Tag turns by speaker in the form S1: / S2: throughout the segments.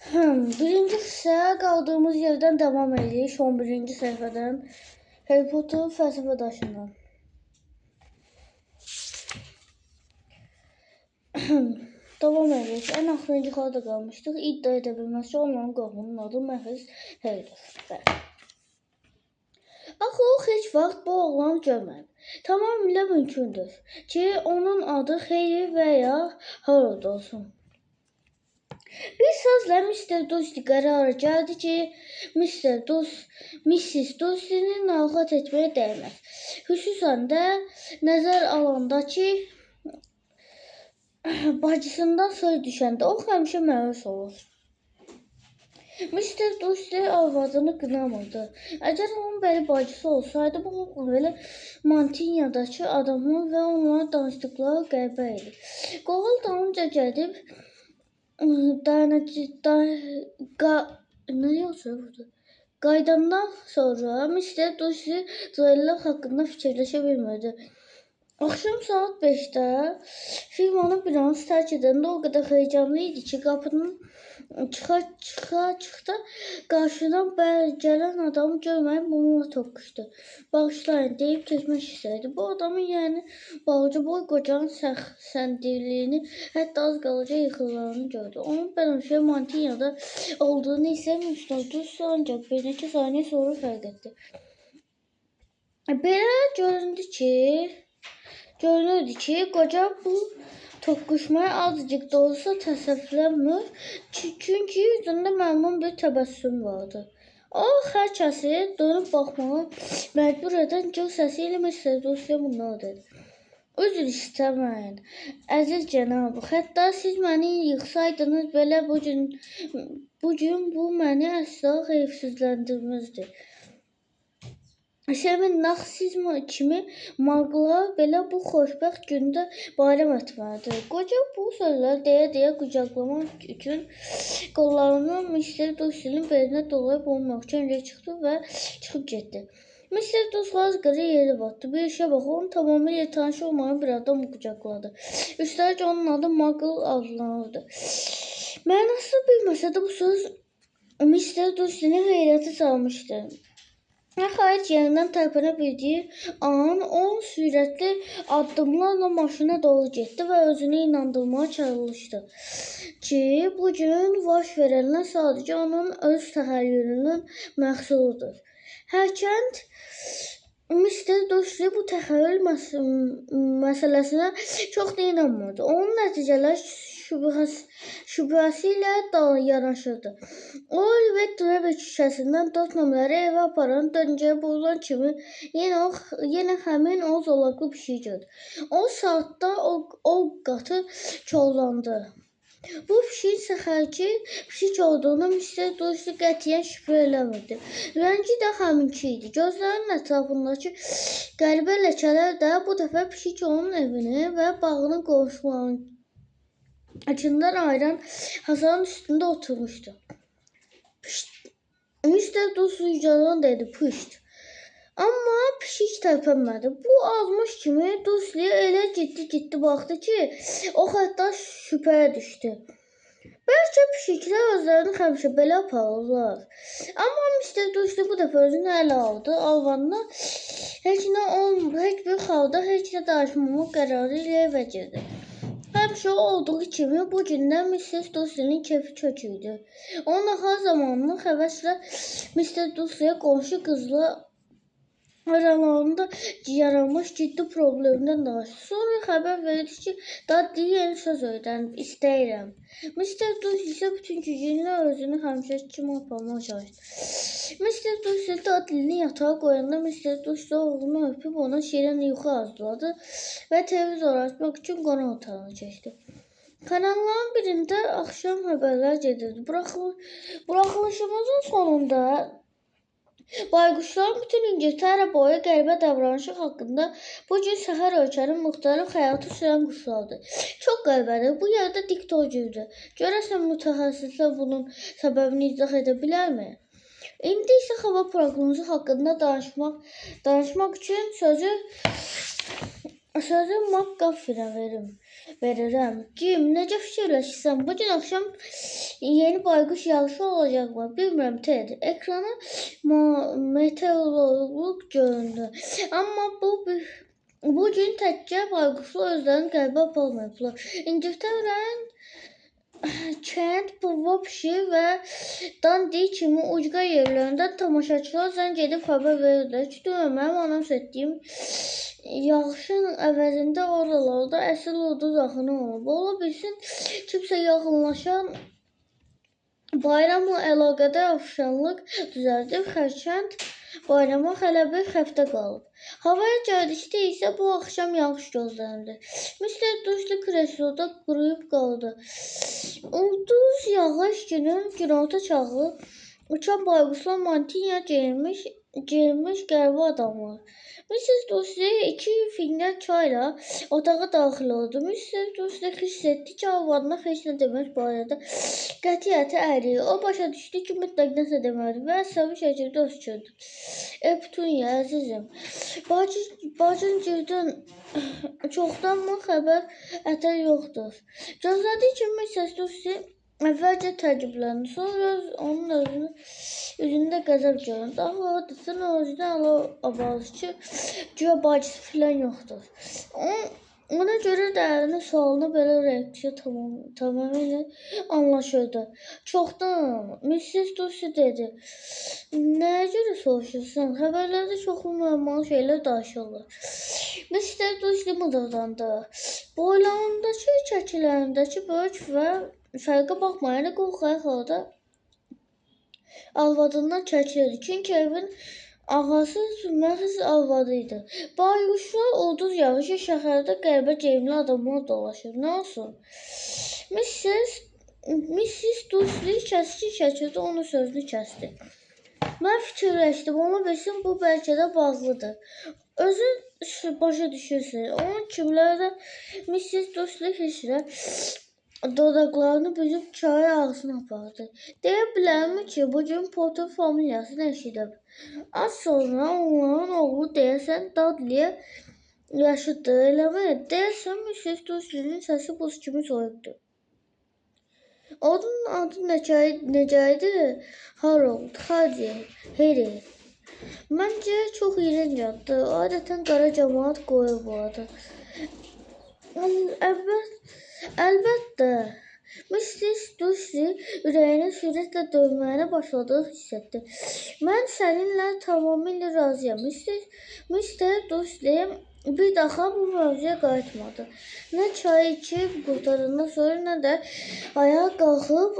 S1: Birinci hissəyə qaldığımız yerdən davam edirik. 11-ci səhifədən Harry Potter fəlsəfə daşından. Davam edirik. Ən axırıncı xalada qalmışdıq. İddia edə bilməsi olmayan qohumunun adı məhz Harry'dir. Axı o heç vaxt bu oğlanı görməyib. Tamamilə mümkündür ki, onun adı Harry və ya Harold olsun. Bir sözlə Mr. Dursley qərara gəldi ki, Mrs. Dursley-ni narahat etməyə dəyməz. Xüsusən də nəzər alanda ki, bacısından söz düşəndə o həmişə məyus olur. Mr. Dursley arvadını qınamırdı. Əgər onun bəli bacısı olsaydı, bu belə Mantinyadakı adamın və onlara danışdıqları qəribə idi. Qoğal dalınca gəlib, qaydandan sonra Mr. Dursley duellər haqqında fikirləşə bilmirdi. Axşam saat 5-də firmanın binası tərk edəndə o qədər heyecanlı idi ki, qapının çıxa qarşıdan gələn adamı görməyib bununla toqquşdu. Bağışlayın deyib keçmək istəyirdi. Bu adamın yəni bağcı boy qocanın səndirliyini, hətta az qalaca yıxılarını gördü. Onun bənövşə Mantinyada olduğunu isə Mr. Dursley ancaq bir neçə saniyə sonra fərq etdi. Belə görünürdü ki, qoca bu toqquşmaya azıcık da olsa təəssüflənmir, çünki yüzündə məmnun bir təbəssüm vardı. O, hər kəsi dönüb baxmağa məcbur edən gür səsi ilə Mr. Dursley bunları dedi. Üzr istəməyin, əziz cənab, hətta siz məni yıxsaydınız belə bugün bu məni əsla heyfsizləndirməzdi. Semin naxsizm kimi mağlar belə bu xoşbəxt gündə bayram etməlidir. Qoca bu sözləri deyə qucaqlamaq üçün qollarını Mr. Dursley'nin belinə dolayıb onu möhkəmcə çıxdı və çıxıb getdi. Mr. Dursley az qara yeri batdı. Bir işə bax, onu tamamilə tanış olmayan bir adam qucaqladı. Üstəlik onun adı Muggle adlanırdı. Mənası bilməsə də bu söz Mr. Dursley'ni heyrətə salmışdı. Nəhayət yerindən tərpənə bildiyi an o sürətli addımlarla maşına doğru getdi və özünü inandırmağa çalışdı ki, bugün baş verənlər sadəcə onun öz təxəyyülünün məhsuludur. Hərçənd Mr. Dursley bu təxəyyül məsələsinə çox da inanmırdı. Onun nəticələri şübhəsi ilə yanaşırdı. O, Red küçəsindən 4 nömrəli evə aparan döncəyə burulan kimi yenə həmin o zolaqlı pişiyi gördü. O saatda o qatı çollandı. Bu pişiyin səxərki pişik olduğunu Mr. Dursley qətiyyən şübhə eləmirdi. Rəngi də həminki idi. Gözlərinin ətrafındakı qəribə ləkələr də bu dəfə pişik onun evini və bağını qonşularının açından ayıran hasarın üstündə oturmuşdu. Mr. Dursley ucadan dedi, pışt. Amma pişik tərpənmədi. Bu azmış kimi Dursley elə ciddi baxdı ki, o hətta şübhəyə düşdü. Bəlkə pişiklər özlərini həmişə belə aparırlar. Amma Mr. Dursley bu dəfə özünü ələ aldı. Alvanına heç bir halda heç də danışmamaq qərarı ilə evə girdi. Həmişə olduğu kimi bu gündən Mrs. Dursley'nin kefi kök idi. Onun nahar zamanını həvəslə Mr. Dursley'ə qonşu qızla aralarında yaranmış ciddi problemdən danışdı. Sonra xəbər verdi ki, Dudley yeni söz öyrənib, istəyirəm. Mr. Dursley isə bütün gücü ilə özünü həmişəki kimi aparmağa çalışdı. Mr. Dursley Dudley'ni yatağa qoyanda Mr. Dursley oğlunu öpüb ona şirin yuxu arzuladı və televizor açmaq üçün qonaq otağına keçdi. Kanalların birində axşam xəbərlər gedirdi. Buraxılışımızın sonunda bayquşların bütün İngiltərə boyu qəribə davranışı haqqında bugün səhər ölkənin müxtəlif həyatı sürən quşlardır. Çox qəribədir. Bu yerdə diktor güldü. Görəsən mütəxəssislər bunun səbəbini izah edə bilərmi? İndi isə hava proqnozu haqqında danışmaq üçün sözü McGuffinə verirəm. Jim, necə fikirləşirsən? Bugün axşam Yeni bayquş yağışı olacaq mı? Bilmirəm, Ted. Ekrana meteoroloq göründü. Amma bu gün təkcə bayquşlar özlərini qəlbə aparmayıblar. İngiltərənin Kent, Vopşi və Dundee kimi ucqa yerlərində tamaşaçılar zəng edib xəbər verirlər ki, mənim anons etdiyim yağışın əvəzində oralarda əsl ulduz axını olub. Ola bilsin, kimsə yaxınlaşan bayramla əlaqədar afişanlıq düzəldib, xərçənd bayrama hələ bir həftə qalıb. Havaya gəldikdə isə bu axşam yağış gözlənilir. Mr. Dursley kresloda quruyub qaldı. Ulduz yağış günün günorta çağı uçan bayquşlar mantiya geyinmiş qəribə adamlar. Mrs. Dursley 2 fincan çayla otağa daxil oldu. Mr. Dursley hiss etdi ki, arvadına heç nə demək barədə qətiyyəti əriyir. O başa düşdü ki, mütləq nəsə deməlidir və əsəbi şəkildə öskürdü. Petunia, əzizim, bacın çoxdanmı xəbər ətər yoxdur. Gözlədiyi kimi Mrs. Dursley əvvəlcə təəccübləndi, sonra onun üzündə qəzəb göründü. Axı, adətən özünə ələ abarır ki, güya bacısı filan yoxdur. Ona görə də ərinin sualına belə reaksiya tamamilə anlaşıldı. Çoxdan, Mrs. Dursley dedi. Nəyə görə soruşursan? Xəbərlərdə çoxlu müəmmalı şeylər danışırlar. Mr. Dursley mızıldandı. Boylarındakı çəkilərindəki böyük və fərqə baxmayaraq qorxaq halda arvadından çəkilirdi. Çünki evin ağası məhz arvadı idi. Bayquşlar ulduz yağışı şəhərdə qəribə geyimli adamlar dolaşır. Nə olsun? Mrs. Dursley kəskin şəkildə onun sözünü kəsdi. Mən fikirləşdim, ola bilsin bu bəlkə də bağlıdır. Özün başa düşürsün. Onun kimlərdə Mrs. Dursley hisslə dodaqlarını büzüb çayı ağzına apardı. Deyə bilərmi ki, bugün Potter familiyasını eşidib. Az sonra onların oğlu deyəsən Dudley yaşıddır, eləmi? Deyəsən Mrs. Dursley'nin səsi buz kimi soyuqdur. Onun adı necə idi? Harold, Harry. Məncə çox iyrənc addır. Adətən qara cəmaət qoyur bu adı. Əlbəttə, Mrs. Dursley ürəyinin sürətlə döyməyinə başladığını hiss etdi. Mən səninlə tamamilə razıyam. Mr. Dursley bir daha bu mövzuya qayıtmadı. Nə çay içib qurtarandan sonra, nə də ayağa qalxıb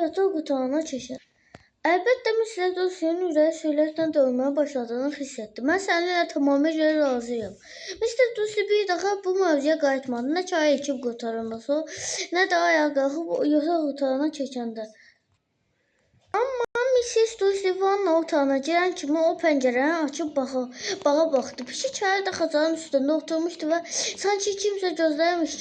S1: yataq otağına keçər. Əlbəttə, Mr. Dursley'nin ürəyi sürətlə döyməyə başladığını hiss etdi. Mən səninlə tamamilə razıyam. Mr. Dursley bir daha bu mövzuya qayıtmadı. Nə çayı içib qurtarandan sonra, nə də ayağa qalxıb yataq otağına keçəndə. Amma Mrs. Dursley vanna otağına girən kimi o pəncərəni açıb bağa baxdı. Pişik çayı da xaçanın üstündə oturmuşdu və sanki kimsə gözləyirmiş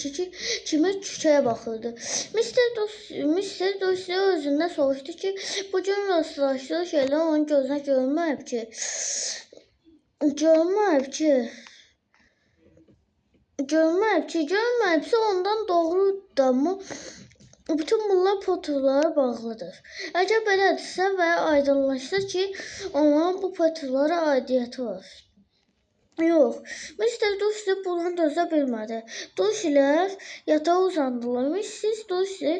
S1: kimi küçəyə baxırdı. Mr. Dursley özündən soruşdu ki, bu gün rastlaşdığı şeylər onun gözünə görməyibsə ondan doğrudanmı bütün bunlar Potter'lara bağlıdır. Əgər belədirsə və aydınlaşsa ki, onların bu Potter'lara aidiyyəti var. Yox, Mr. Dursley buna dözə bilmədi. Dursleylər yatağa uzandılar. Mrs. Dursley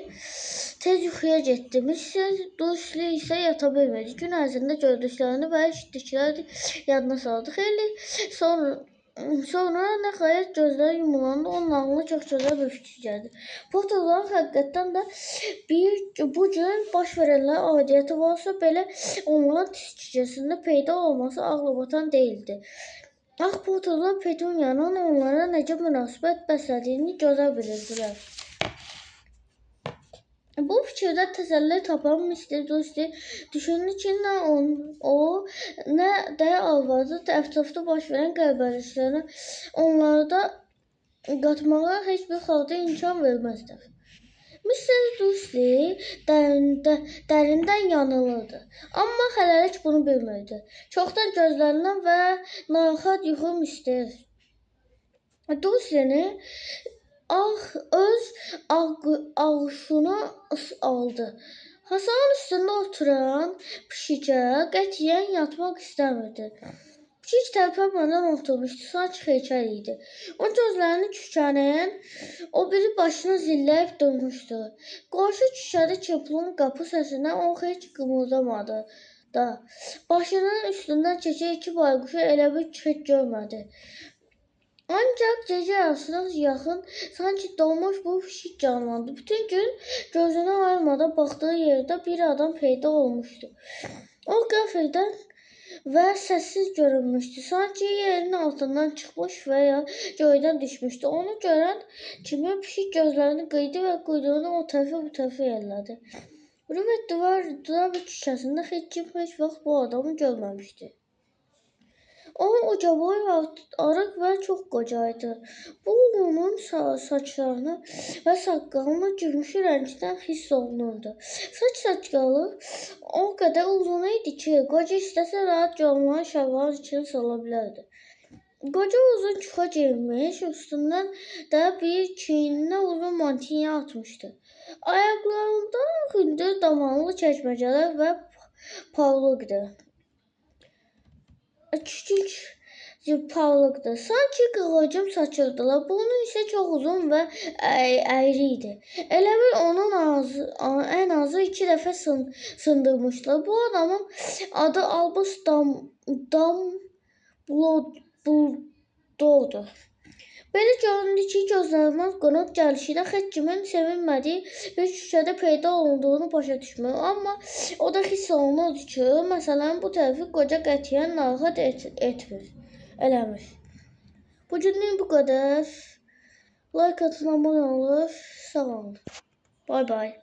S1: tez yuxuya getdi. Mrs. Dursley isə yata bilmədi. Gün ərzində gördüklərini və eşitdiklərini yadına saldı. Xeyli sonra nəhayət gözləri yumulanda onun ağlına çox gözəl bir fikir gəldi. Potter'ların həqiqətən də bu gün baş verənlər aidiyyəti varsa belə onların tiscəsində peyda olması ağlabatan deyildi. Ağ Potter'lar Petunia'nın onlara necə münasibət bəslədiyini gözəl bilirdilər. Bu fikirdə təsəlli tapan Mr. Dursley düşündü ki, nə nə də arvadı ətrafda baş verən qəribəlikləri onlarda qatmağa heç bir halda imkan verməzdir. Mr. Dursley dərindən yanılırdı. Amma hələlik bunu bilmirdi. Çoxdan gözlərindən və narahat yuxu Mr. Dursley'nin öz ağuşuna aldı. Hasanın üstündə oturan pişikə qətiyyən yatmaq istəmirdi. Pişik tərpənmədən oturmuşdu, sanki heykəl idi. O gözlərini kükənəyən, o biri başını zilləyib durmuşdu. Qonşu kükədi ki, pulun qapı səsinə o heç qımıldamadı da. Başının üstündən keçən iki bayquşu elə bir heç görmədi. Ancaq gecə yarısına yaxın sanki donmuş bu pişik canlandı. Bütün gün gözünü ayırmadan baxdığı yerdə bir adam peyda olmuşdu. O qəfildən və səssiz görünmüşdü. Sanki yerin altından çıxmış və ya göydən düşmüşdü. Onu görən kimi pişik gözlərini qıydı və quyruğunu o tərəfə bu tərəfə yellədi. Rüvət duvar küçəsində heç kim heç vaxt bu adamı görməmişdi. O ucaboy, arıq və çox qoca idi. Bu onun saçlarını və saqqalını gümüşü rəngdən hiss olunurdu. Saç-saqqalı o qədər uzun idi ki, qoca istəsə rahat onları şalvarın içine sala bilərdi. Qoca uzun çuxa geyinmiş, üstündən də bir çiyninə uzun mantiya atmışdı. Ayaqlarında hündür damanlı çəkməcələr və parlıqdı. Küçük parlaqdı. Sanki qığılcım saçırdılar. Burnu isə çox uzun və əyri idi. Elə bil onun ən azı 2 dəfə sındırmışdılar. Bu adamın adı Albus Dumbledore'dur. Belə göründü ki, gözlənilməz qonaq gəlişinə heç kimin sevinmədiyi bir küçədə peyda olunduğunu başa düşmür. Amma o da hiss olunurdu ki, məsələnin bu tərəfi qoca qətiyyən narahat eləmir. Bugünlük bu qədər. Like atın, abunə olun. Sağ olun. Bye bye.